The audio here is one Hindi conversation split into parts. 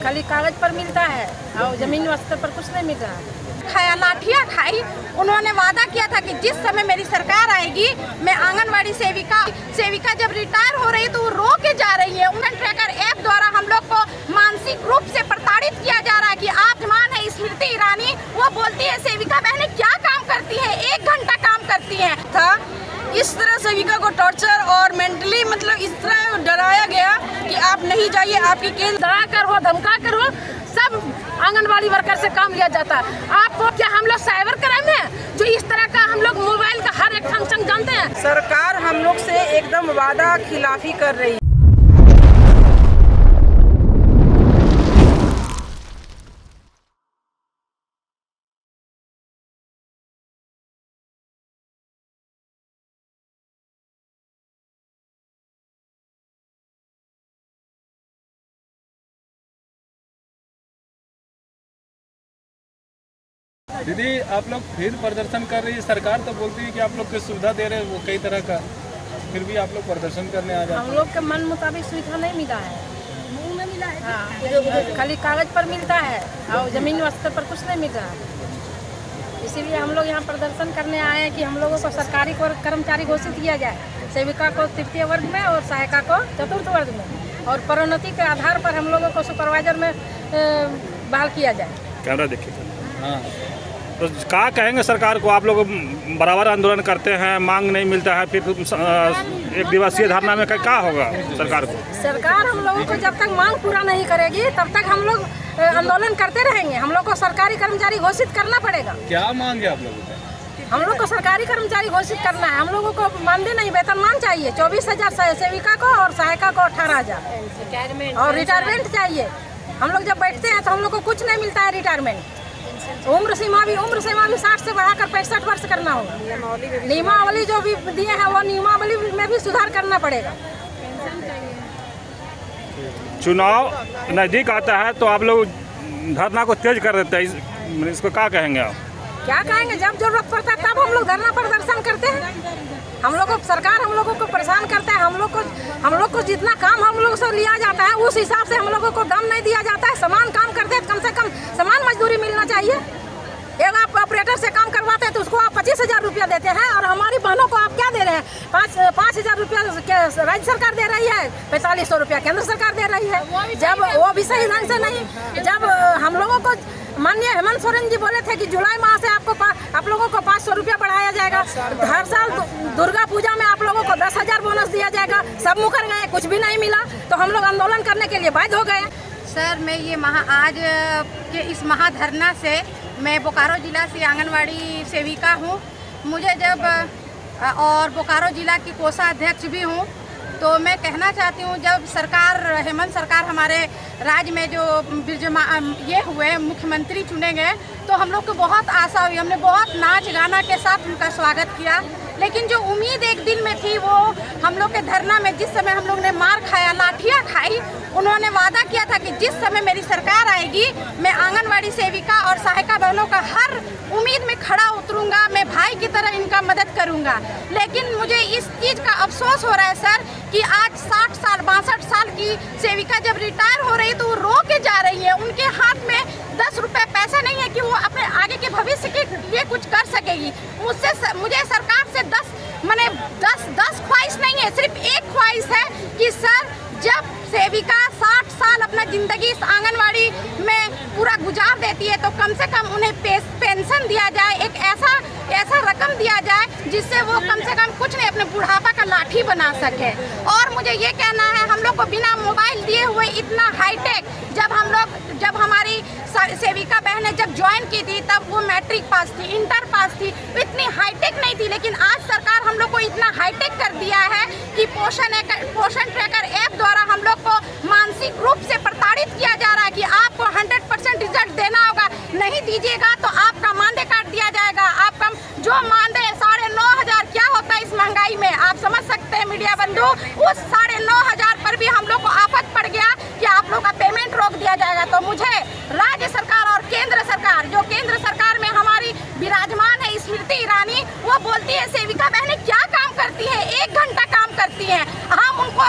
खाली कागज पर मिलता है और जमीन स्तर पर कुछ नहीं मिल रहा है। खाया लाठियाँ खाई। उन्होंने वादा किया था कि जिस समय मेरी सरकार आएगी मैं आंगनवाड़ी सेविका जब रिटायर हो रही तो वो रो के जा रही है। वुमेन ट्रैकर ऐप द्वारा हम लोग को मानसिक रूप से प्रताड़ित किया जा रहा है कि आप मान है स्मृति ईरानी, वो बोलती है सेविका बहनें क्या काम करती है, 1 घंटा काम करती है। था इस तरह सेविका को टॉर्चर और मेंटली मतलब इस तरह डराया गया कि आप नहीं जाइए, आपकी केस डरा कर हो, धमका कर हो, सब आंगनबाड़ी वर्कर से काम लिया जाता है। आपको क्या हम लोग साइबर क्राइम है जो इस तरह का हम लोग मोबाइल का हर एक फंक्शन जानते हैं? सरकार हम लोग से एकदम वादा खिलाफी कर रही है। दीदी, आप लोग फिर प्रदर्शन कर रही है। सरकार तो बोलती है कि आप लोग की सुविधा दे रहे हैं वो कई तरह का, फिर भी आप लोग प्रदर्शन करने आ जाते हैं। हम लोग के मन मुताबिक सुविधा नहीं मिला है। हाँ, खाली कागज पर मिलता है और जमीन स्तर पर कुछ नहीं मिल रहा है। इसीलिए हम लोग यहाँ प्रदर्शन करने आए हैं कि हम लोगों को सरकारी कर्मचारी घोषित किया जाए, सेविका को 3य वर्ग में और सहायिका को 4th वर्ग में, और प्रोन्नति के आधार पर हम लोगों को सुपरवाइजर में बहाल किया जाए। कैमरा देखिए। हाँ, तो क्या कहेंगे सरकार को? आप लोग बराबर आंदोलन करते हैं, मांग नहीं मिलता है, फिर एक दिवसीय धरना में क्या होगा सरकार को? सरकार हम लोगों को जब तक मांग पूरा नहीं करेगी तब तक हम लोग आंदोलन करते रहेंगे। हम लोग को सरकारी कर्मचारी घोषित करना पड़ेगा। क्या मांग है आप लोगों को? हम लोग को सरकारी कर्मचारी घोषित करना है। हम लोगों को मानदेय नहीं, वेतनमान चाहिए। 24,000 सेविका को और सहायिका को 18,000 और रिटायरमेंट चाहिए। हम लोग जब बैठते हैं तो हम लोग को कुछ नहीं मिलता है रिटायरमेंट। उम्र सीमा भी 60 से बढ़ाकर 65 वर्ष करना होगा। नियमावली जो भी दिए हैं वो नियमावली में भी सुधार करना पड़ेगा। चुनाव नज़दीक आता है तो आप लोग धरना को तेज कर देते हैं, इसको क्या कहेंगे आप? क्या कहेंगे, जब जरूरत पड़ता है तब हम लोग धरना प्रदर्शन करते हैं। हम लोग को सरकार हम लोगों को परेशान करता है। हम लोग को जितना काम हम लोग से लिया जाता है उस हिसाब से हम लोगों को दाम नहीं दिया जाता है। समान काम करते हैं, कम से कम समान मजदूरी मिलना चाहिए। एक आप ऑपरेटर से काम करवाते हैं तो उसको आप 25,000 रुपया देते हैं, और हमारी बहनों को आप क्या दे रहे हैं? 5,000 रुपया राज्य सरकार दे रही है, 4,500 रुपया केंद्र सरकार दे रही है। जब वो भी सही ढंग से नहीं, जब हम लोगों को माननीय हेमंत सोरेन जी बोले थे कि जुलाई माह से आप लोगों को 500 रुपया बढ़ाया जाएगा, हर साल दुर्गा पूजा में आप लोगों को 10,000 बोनस दिया जाएगा, सब मुकर गए, कुछ भी नहीं मिला। तो हम लोग आंदोलन करने के लिए बाध्य हो गए। सर, मैं ये आज के इस महाधरना से मैं बोकारो जिला से आंगनवाड़ी सेविका हूँ। मुझे और बोकारो जिला की कोषाध्यक्ष भी हूँ। तो मैं कहना चाहती हूँ, जब हेमंत सरकार हमारे राज्य में जो ये हुए मुख्यमंत्री चुने गए तो हम लोग को बहुत आशा हुई। हमने बहुत नाच गाना के साथ उनका स्वागत किया, लेकिन जो उम्मीद एक दिल में थी वो हम लोग के धरना में जिस समय हम लोग ने मार खाया, लाठियाँ खाई, उन्होंने वादा किया था कि जिस समय मेरी सरकार आएगी मैं आंगनवाड़ी सेविका और सहायिका बहनों का हर उम्मीद में खड़ा उतरूंगा, मैं भाई की तरह इनका मदद करूंगा। लेकिन मुझे इस चीज़ का अफसोस हो रहा है सर कि आज 60 साल 62 साल की सेविका जब रिटायर हो रही तो वो रो के जा रही है। उनके हाथ में 10 रुपये पैसा नहीं है कि वो अपने आगे के भविष्य के लिए कुछ कर सकेगी। मुझे सरकार से 10 ख्वाहिश नहीं है, सिर्फ एक ख्वाहिश है कि सर, जब सेविका 60 साल अपना जिंदगी इस आंगनवाड़ी में पूरा गुजार देती है तो कम से कम उन्हें पेंशन दिया जाए, एक ऐसा रकम दिया जाए जिससे वो कम से कम कुछ नहीं अपने बुढ़ापा का लाठी बना सके। और मुझे ये कहना है, हम लोग को बिना मोबाइल दिए हुए इतना हाईटेक, जब हमारी सेविका बहनें जब ज्वाइन की थी तब वो मैट्रिक पास थी, इंटर पास थी, इतनी हाईटेक नहीं थी। लेकिन आज सरकार हम लोग को इतना हाईटेक कर दिया है कि पोषण ट्रैकर ऐप द्वारा हम लोग को मानसिक रूप से प्रताड़ित किया जा रहा है कि आपको 100% रिजल्ट देना होगा, नहीं दीजिएगा तो आपका मानदेय काट दिया जाएगा। आपका जो मानदेय 9,500 क्या होता है इस महंगाई में, आप समझ सकते हैं मीडिया बंधु, उस 9,500 पर भी हम लोग को आफत पड़ गया कि आप लोग का पेमेंट रोक दिया जाएगा। तो मुझे राज्य सरकार और केंद्र सरकार, जो केंद्र सरकार में हमारी विराजमान है स्मृति ईरानी, वो बोलती है सेविका बहनें क्या काम करती है, 1 घंटा काम करती हैं। हम उनको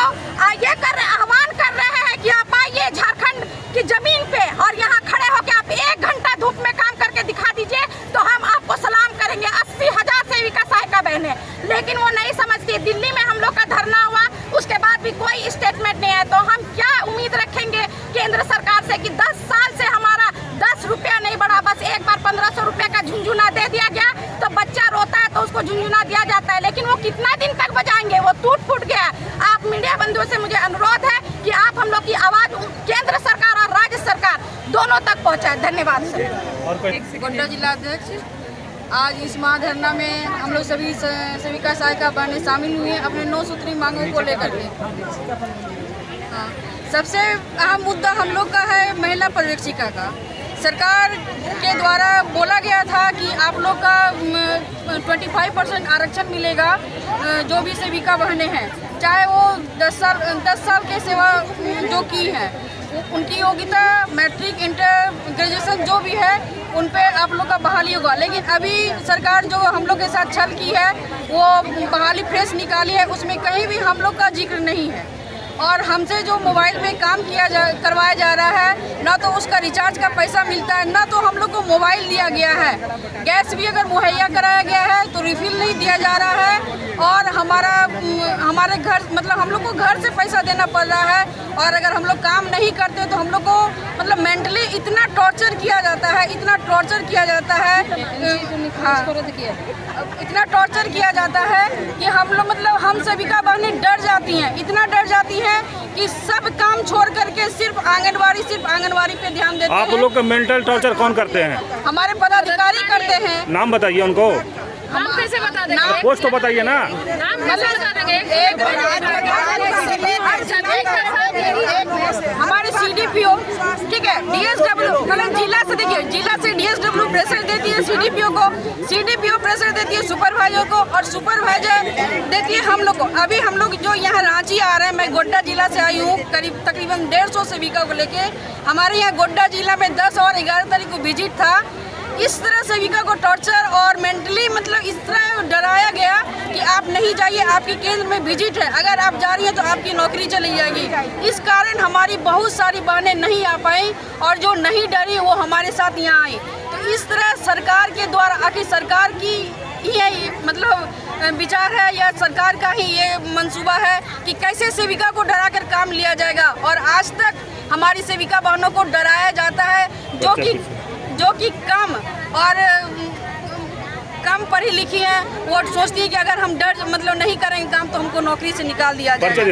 ये आह्वान कर रहे हैं कि आप आइए, झारखंड की जमीन पे और यहाँ खड़े होकर आप 1 घंटा धूप में काम करके दिखा दीजिए तो हम आपको सलाम करेंगे। 80,000 सेविका सहायिका बहनें, लेकिन वो नहीं समझती। दिल्ली में हम लोग का धरना हुआ, उसके बाद भी कोई स्टेटमेंट नहीं है, तो हम क्या उम्मीद रखेंगे केंद्र सरकार से कि 10 साल से हमारा 10 रुपया नहीं बढ़ा, बस एक बार 1500 रुपये का झुंझुना दे दिया गया तो बच्चा रोता है तो उसको झुंझुना दिया जाता है, लेकिन वो कितना दिन तक बजाएंगे, वो टूट फूट गया। आप मीडिया बंधुओं से मुझे अनुरोध है कि आप हम लोग की आवाज़ केंद्र सरकार और राज्य सरकार दोनों तक पहुँचाए। धन्यवाद सर। गोड्डा जिला अध्यक्ष, आज इस महाधरना में हम लोग सभी सेविका सहायिका बहनें शामिल हुई हैं अपने 9 सूत्री मांगों को लेकर के। हाँ, सबसे अहम मुद्दा हम लोग का है महिला पर्यवेक्षिका का। सरकार के द्वारा बोला गया था कि आप लोग का 25% आरक्षण मिलेगा जो भी सेविका बहनें हैं, चाहे वो 10 साल के सेवा जो की है, उनकी योग्यता मैट्रिक इंटर ग्रेजुएशन जो भी है उन पे आप लोग का बहाली होगा। लेकिन अभी सरकार जो हम लोग के साथ छल की है वो बहाली फ्रेश निकाली है, उसमें कहीं भी हम लोग का जिक्र नहीं है। और हमसे जो मोबाइल में काम करवाया जा रहा है, ना तो उसका रिचार्ज का पैसा मिलता है, ना तो हम लोग को मोबाइल दिया गया है। गैस भी अगर मुहैया कराया गया है तो रिफिल नहीं दिया जा रहा है, और हमारे घर मतलब हम लोग को घर से पैसा देना पड़ रहा है। और अगर हम लोग काम नहीं करते तो हम लोग को मतलब मेंटली इतना टॉर्चर किया जाता है, इतना टॉर्चर किया जाता है, इतना टॉर्चर किया जाता है कि हम लोग मतलब हम सेविका बहनें डर जाती हैं, इतना डर जाती हैं कि सब काम छोड़ करके सिर्फ आंगनवाड़ी पे ध्यान देते हैं। आप लोग का मेंटल टॉर्चर कौन करते हैं? हमारे पदाधिकारी करते हैं। नाम बताइए उनको। नाम कैसे बता देंगे? पोस्ट तो बताइए ना। नाम कैसे बता देंगे? हमारे CDPO, ठीक है, DSW मतलब जिला से, देखिए जिला से DSW प्रेशर देती है CDPO को, CDPO प्रेशर देती है सुपरवाइजर को, और सुपरवाइजर देती है हम लोग को। अभी हम लोग जो यहाँ रांची आ रहे हैं, मैं गोड्डा जिला से आई हूँ, तकरीबन 150 सेविका को लेके। हमारे यहाँ गोड्डा जिला में 10 और 11 तारीख को विजिट था। इस तरह सेविका को टॉर्चर और मेंटली मतलब इस तरह डराया गया कि आप नहीं जाइए, आपकी केंद्र में विजिट है, अगर आप जा रही हैं तो आपकी नौकरी चली जाएगी। इस कारण हमारी बहुत सारी बहनें नहीं आ पाई, और जो नहीं डरी वो हमारे साथ यहाँ आई। तो इस तरह सरकार के द्वारा आखिर सरकार की ही मतलब विचार है या सरकार का ही ये मंसूबा है कि कैसे सेविका को डरा कर काम लिया जाएगा। और आज तक हमारी सेविका बहनों को डराया जाता है जो कि कम पढ़ी लिखी है, वो सोचती है कि अगर हम मतलब नहीं करेंगे काम तो हमको नौकरी से निकाल दिया जाएगा।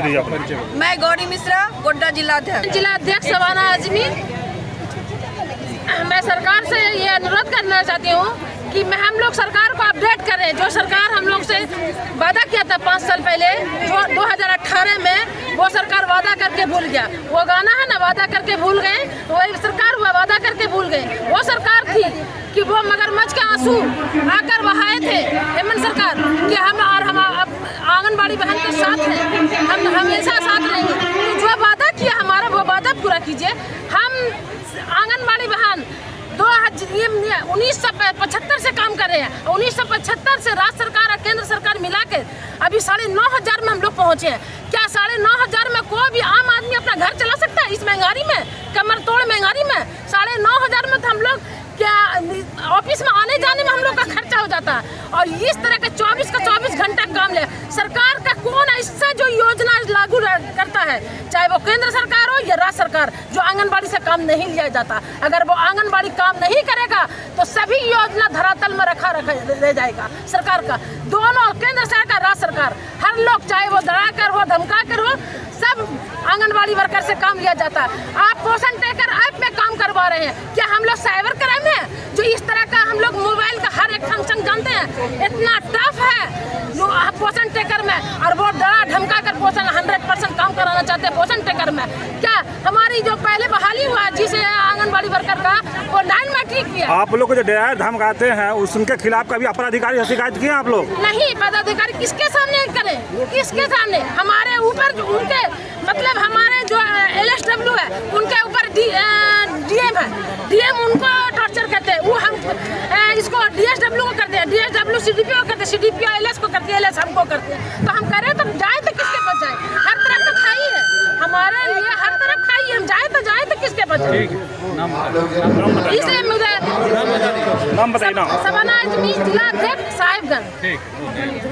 मैं गौरी मिश्रा, गोड्डा जिला अध्यक्ष शबाना आजमी। मैं सरकार से ये अनुरोध करना चाहती हूँ कि हम लोग सरकार को अपडेट करें। जो सरकार हम लोग से वादा किया था 5 साल पहले, जो 2018 में, वो सरकार वादा करके भूल गया। वो गाना है ना, वादा करके भूल गए, वही सरकार हुआ, वादा करके भूल गए। वो सरकार थी कि वो मगरमच्छ के आंसू आकर बहाए थे हेमंत सरकार कि हम आंगनबाड़ी बहन के साथ हैं, हम हमेशा साथ रहेंगे। तो जो वादा किया हमारा, वो वादा पूरा कीजिए। हम आंगनबाड़ी बहन 1975 से काम कर रहे हैं। 1975 से राज्य सरकार और केंद्र सरकार मिला के अभी 9,500 में हम लोग पहुँचे हैं। क्या 9,500 में कोई भी आम आदमी अपना घर चला सकता है? इस महंगाई में, कमर तोड़ महंगाई में 9,500 में तो हम लोग क्या ऑफिस में आने जाने में हम लोग का खर्चा हो जाता है। और इस तरह के 24 का 24 घंटा काम ले सरकार का कौन ऐसा जो योजना लागू करता है, चाहे वो केंद्र सरकार हो या राज्य सरकार, जो आंगनबाड़ी से काम नहीं लिया जाता। अगर वो आंगनबाड़ी काम नहीं करेगा तो सभी योजना धरातल में रखा रह जाएगा। सरकार का दोनों, केंद्र सरकार, राज्य सरकार, हर लोग चाहे वो डरा कर हो, धमका कर हो, सब आंगनबाड़ी वर्कर से काम लिया जाता है। आप पोषण टेकर ऐप में काम करवा रहे हैं, क्या हम लोग साइबर क्राइम है जो इस तरह का हम लोग मोबाइल का हर एक फंक्शन जानते हैं? इतना टफ है पोषण टेकर में, और वो डरा धमका कर पोषण 100% काम कराना चाहते हैं पोषण टेकर में। क्या हमारी जो पहले बहाली हुआ जिसे आंगनबाड़ी वर्कर का, वो 9 मैट्रिक किया। आप लोग को जो डराया धमकाते हैं उनके खिलाफ कभी अपराधिकारी शिकायत किए आप लोग? नहीं, पदाधिकारी किसके सामने करें, किसके सामने? हमारे ऊपर उनके मतलब हमारे जो LSW है उनके ऊपर DM है, DM उनको टॉर्चर करते हैं। वो हम इसको DSW को करते हैं, DSW CDPO को करते हैं, CDPO LS को करते हैं, LS हमको करते हैं। तो हम करें तो जाए तो किसके पास जाए? हर तरफ तो खाई है, हमारे लिए हर तरफ खाई है, हम जाए तो किसके पास जाए? नाम बताइए। इसलिए मुझे नाम बताइए नाम। सबाना आजमी, जिला अध्यक्ष साहिबगंज। ठीक,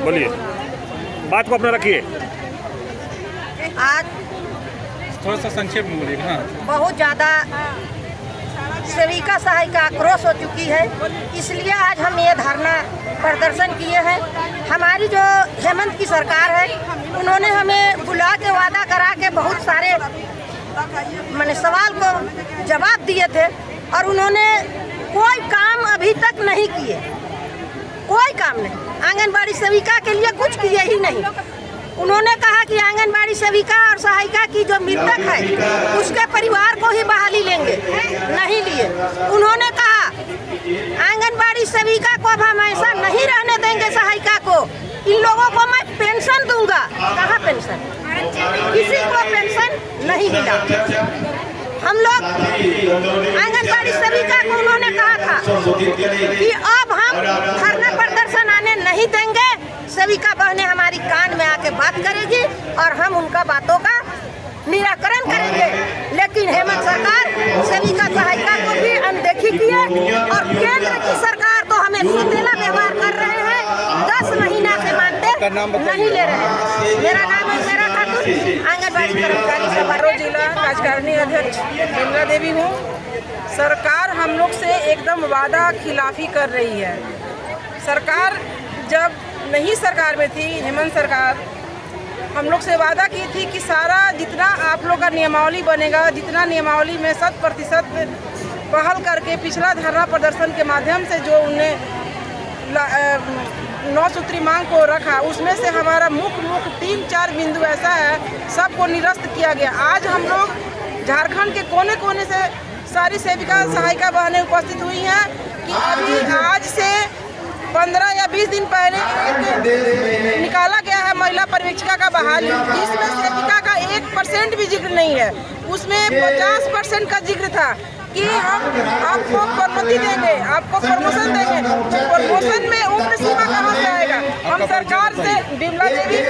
बोलिए, बात को अपने रखिए। आज थोड़ा सा संक्षेप में बोलिए। हाँ, बहुत ज़्यादा सेविका सहायिका आक्रोश हो चुकी है, इसलिए आज हम ये धरना प्रदर्शन किए हैं। हमारी जो हेमंत की सरकार है, उन्होंने हमें बुला के वादा करा के बहुत सारे मैंने सवाल को जवाब दिए थे और उन्होंने कोई काम अभी तक नहीं किए, कोई काम नहीं। आंगनबाड़ी सेविका के लिए कुछ किए ही नहीं। उन्होंने कहा कि आंगनबाड़ी सेविका और सहायिका की जो मृतक है उसके परिवार को ही बहाली लेंगे, नहीं लिए। उन्होंने कहा आंगनबाड़ी सेविका को अब हम ऐसा नहीं रहने देंगे, सहायिका को, इन लोगों को मैं पेंशन दूंगा। कहाँ पेंशन? किसी को पेंशन नहीं मिला। हम लोग आंगनबाड़ी सेविका को उन्होंने कहा था कि अब हम धरना प्रदर्शन आने नहीं देंगे, सेविका बहनें हमारी कान में आके बात करेगी और हम उनका बातों का निराकरण करेंगे। लेकिन हेमंत सरकार सेविका सहायिका को भी अनदेखी किए और केंद्र की सरकार तो हमें सौतेला व्यवहार कर रहे हैं। 10 महीना से मानते नहीं ले रहे हैं। मेरा नाम है मेरा खातून, आंगनबाड़ी कर्मचारी सभा जिला कार्यकारिणी अध्यक्ष गंगा देवी हूँ। सरकार हम लोग से एकदम वादा खिलाफी कर रही है। सरकार जब नहीं सरकार में थी, हेमंत सरकार, हम लोग से वादा की थी कि सारा जितना आप लोग का नियमावली बनेगा, जितना नियमावली में 100% पहल करके पिछला धरना प्रदर्शन के माध्यम से जो उन्हें 9 सूत्री मांग को रखा, उसमें से हमारा मुख्य 3-4 बिंदु ऐसा है, सबको निरस्त किया गया। आज हम लोग झारखंड के कोने कोने से सारी सेविका सहायिका बहनें उपस्थित हुई हैं कि अभी आज से 15 या 20 दिन पहले एक निकाला गया है महिला पर्यवेक्षिका का बहाली, जिसमें सेविका का 1% भी जिक्र नहीं है। उसमें 50% का जिक्र था कि हम आपको प्रोन्नति देंगे, आपको प्रमोशन देंगे। तो प्रमोशन में उम्र सीमा कहाँ से आएगा? हम सरकार से बिमला देवी